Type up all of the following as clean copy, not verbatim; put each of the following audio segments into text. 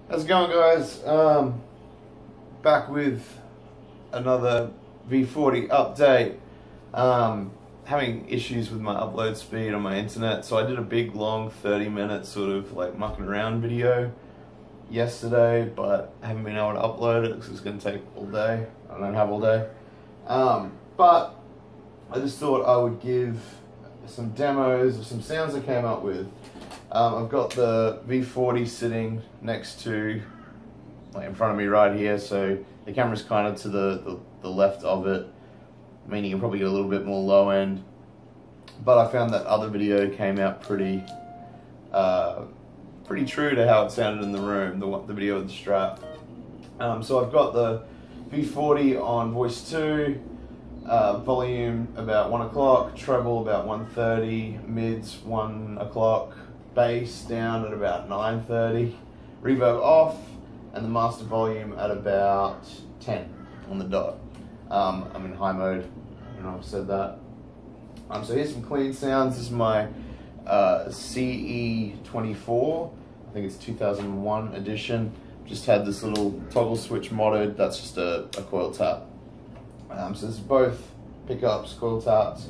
How's it going, guys? Back with another V40 update. Having issues with my upload speed on my internet, so I did a big long 30-minute sort of like mucking around video yesterday, but I haven't been able to upload it because it's going to take all day. I don't have all day. But I just thought I would give some demos of some sounds I came up with. I've got the V40 sitting next to, like in front of me right here, so the camera's kind of to the left of it, meaning you can probably get a little bit more low end. But I found that other video came out pretty true to how it sounded in the room, the video with the strap. So I've got the V40 on voice 2, volume about 1 o'clock, treble about 1:30, mids 1 o'clock, bass down at about 9:30, reverb off, and the master volume at about 10 on the dot. I'm in high mode, I don't know if I've said that. So here's some clean sounds. This is my CE24, I think it's 2001 edition. Just had this little toggle switch modded, that's just a coil tap. So this is both pickups, coil taps.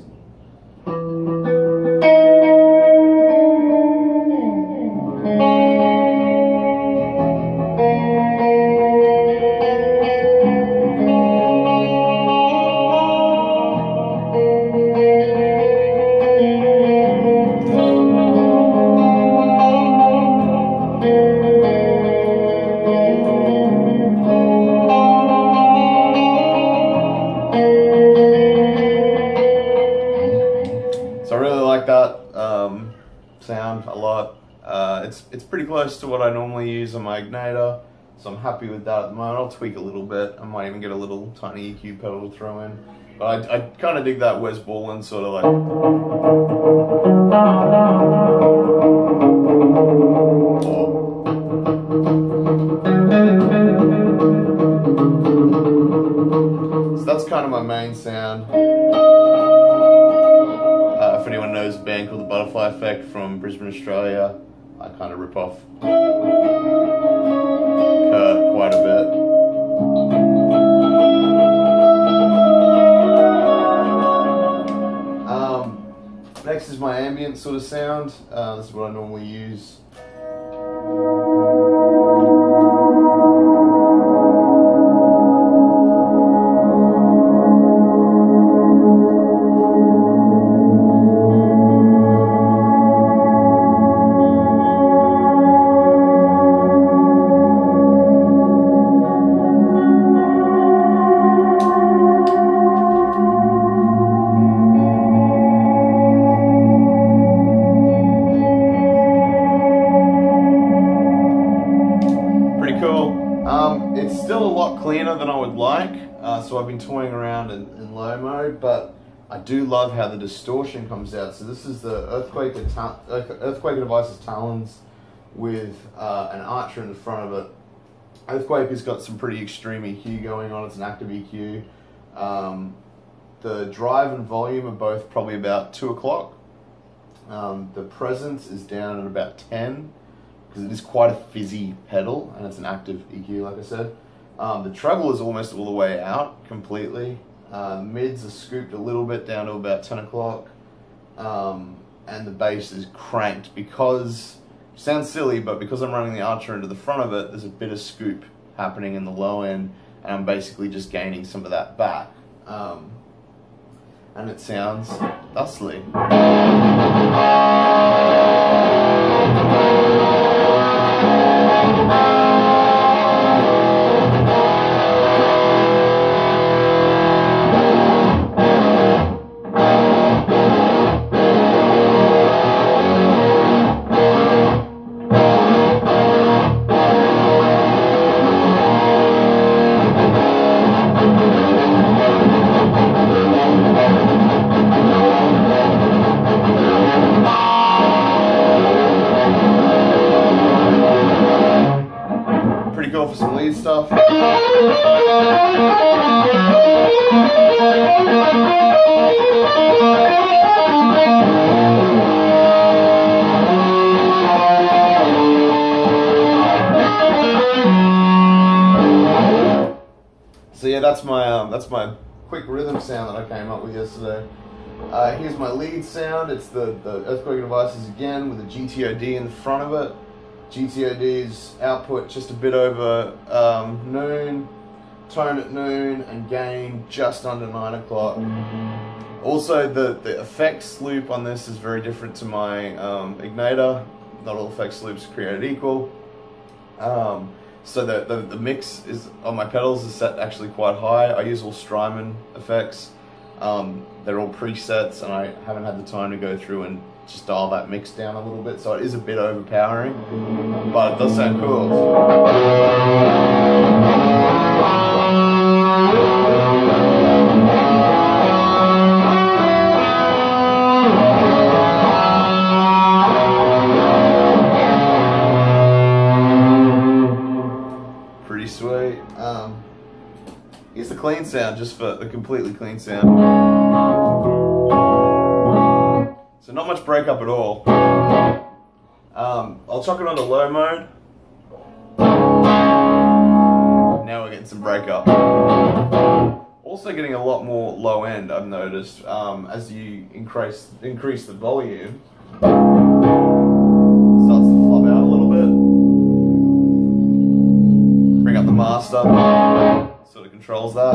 So I really like that sound a lot. It's pretty close to what I normally use on my Ignitor, so I'm happy with that at the moment. I'll tweak a little bit. I might even get a little tiny EQ pedal to throw in. But I kind of dig that Wes Borland sort of like... So that's kind of my main sound. If anyone knows a band called the Butterfly Effect from Brisbane, Australia, I kind of rip off Kurt quite a bit. Next is my ambient sort of sound. This is what I normally use. It's still a lot cleaner than I would like, so I've been toying around in low mode, but I do love how the distortion comes out. So this is the Earthquake Devices Talons with an Archer in the front of it. Earthquake has got some pretty extreme EQ going on, it's an active EQ. The drive and volume are both probably about 2 o'clock. The presence is down at about 10. Because it is quite a fizzy pedal and it's an active EQ, like I said. The treble is almost all the way out completely. Mids are scooped a little bit down to about 10 o'clock. And the bass is cranked because, sounds silly, but because I'm running the Archer into the front of it, there's a bit of scoop happening in the low end, and I'm basically just gaining some of that back. And it sounds thusly. Pretty cool for some lead stuff. So yeah, that's my quick rhythm sound that I came up with yesterday. Here's my lead sound. It's the Earthquake Devices again with a GTOD in the front of it. GTOD's output just a bit over noon, tone at noon, and gain just under 9 o'clock. Also, the effects loop on this is very different to my Ignitor. Not all effects loops are created equal. So the mix is on my pedals is set actually quite high. I use all Strymon effects. They're all presets, and I haven't had the time to go through and just dial that mix down a little bit, so it is a bit overpowering, but it does sound cool. Pretty sweet. Here's the clean sound, just for the completely clean sound. So not much breakup at all. I'll chuck it onto low mode. Now we're getting some breakup. Also getting a lot more low end, I've noticed, as you increase the volume. Starts to flub out a little bit. Bring up the master. Sort of controls that.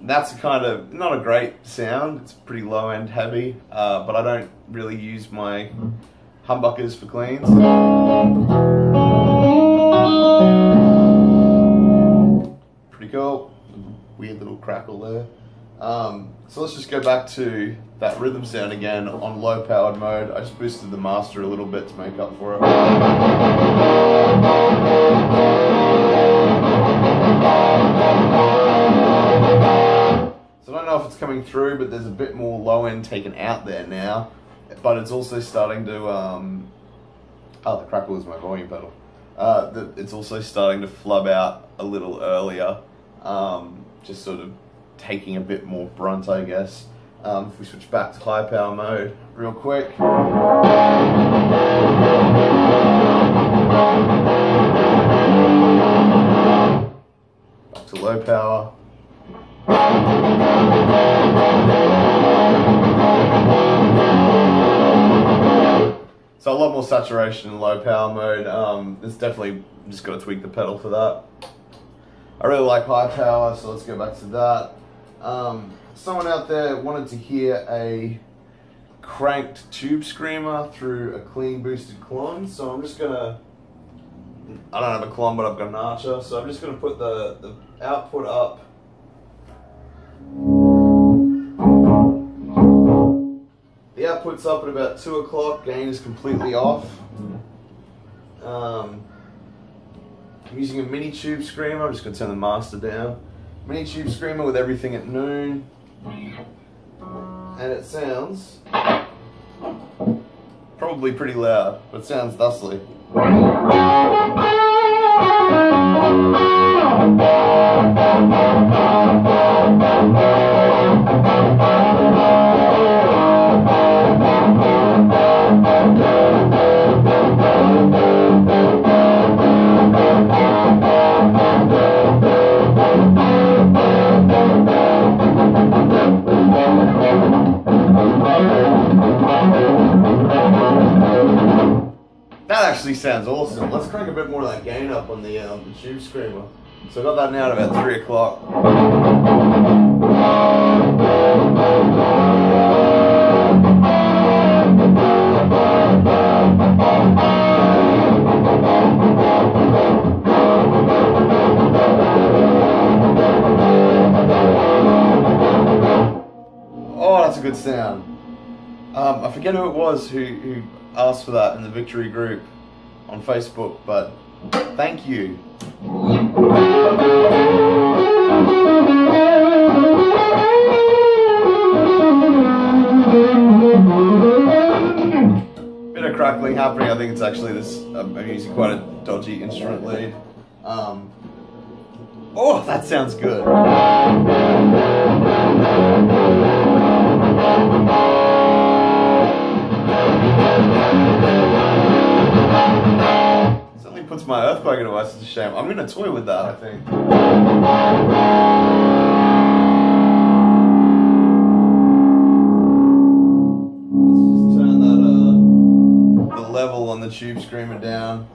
That's kind of not a great sound. It's pretty low end heavy, but I don't really use my humbuckers for cleans. Pretty cool. Weird little crackle there. So let's just go back to that rhythm sound again on low powered mode. I just boosted the master a little bit to make up for it. So I don't know if it's coming through, but there's a bit more low end taken out there now. But it's also starting to, oh, the crackle is my volume pedal. It's also starting to flub out a little earlier. Just sort of taking a bit more brunt, I guess. If we switch back to high power mode real quick. Back to low power. So a lot more saturation in low power mode. It's definitely just got to tweak the pedal for that. I really like high power, so let's go back to that. Someone out there wanted to hear a cranked tube screamer through a clean boosted clone, so I'm just gonna, I don't have a clone, but I've got an Archer, so I'm just gonna put the output up. The output's up at about 2 o'clock, gain is completely off. I'm using a mini tube screamer. I'm just going to turn the master down. Mini tube screamer with everything at noon. And it sounds probably pretty loud, but it sounds thusly. That actually sounds awesome. Let's crank a bit more of that gain up on the tube screamer. So I got that now at about 3 o'clock. Oh, that's a good sound. I forget who it was who asked for that in the Victory group on Facebook, but thank you. Bit of crackling happening. I think it's actually this, I'm using quite a dodgy instrument lead. Oh, that sounds good. puts my earthquake devices to shame. I'm gonna toy with that, I think. Let's just turn that the level on the tube screamer down.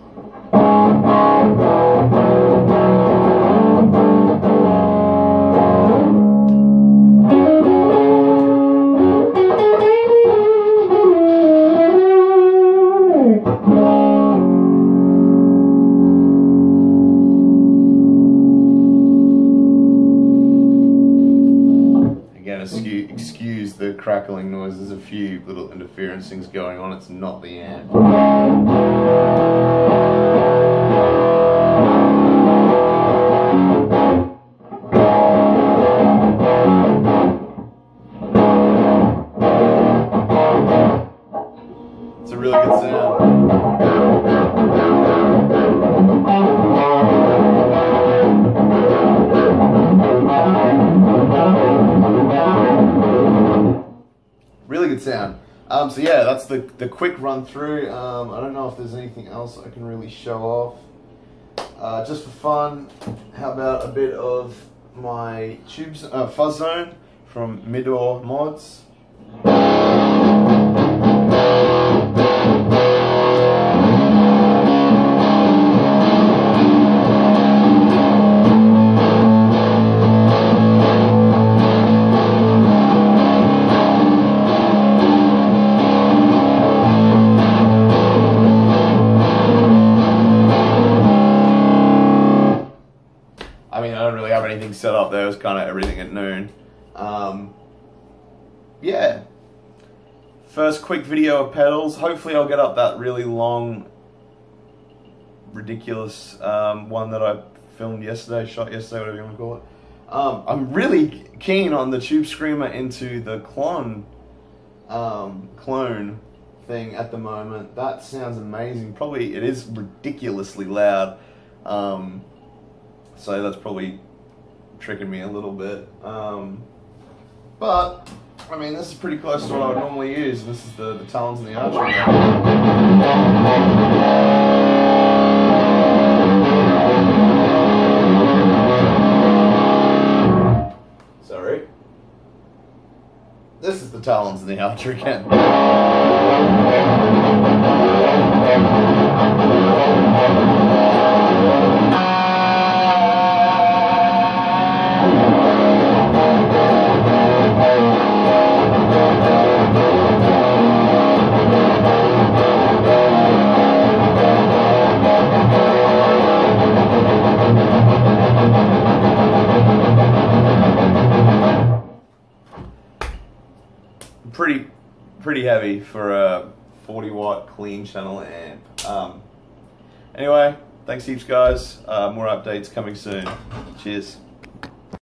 Excuse the crackling noise, there's a few little interference things going on, it's not the amp. It's a really good sound. Really good sound. So yeah, that's the quick run through. I don't know if there's anything else I can really show off. Just for fun, how about a bit of my tubes, fuzz zone from Midor Mods. I mean, I don't really have anything set up there. It was kind of everything at noon. Yeah. First quick video of pedals. Hopefully I'll get up that really long, ridiculous one that I filmed yesterday, shot yesterday, whatever you want to call it. I'm really keen on the tube screamer into the clone thing at the moment. That sounds amazing. Probably it is ridiculously loud. So that's probably tricking me a little bit. But, I mean, this is pretty close to what I would normally use. This is the talons and the archery. Sorry. This is the talons and the archery again. Pretty heavy for a 40-watt clean channel amp. Anyway, thanks heaps guys. More updates coming soon. Cheers.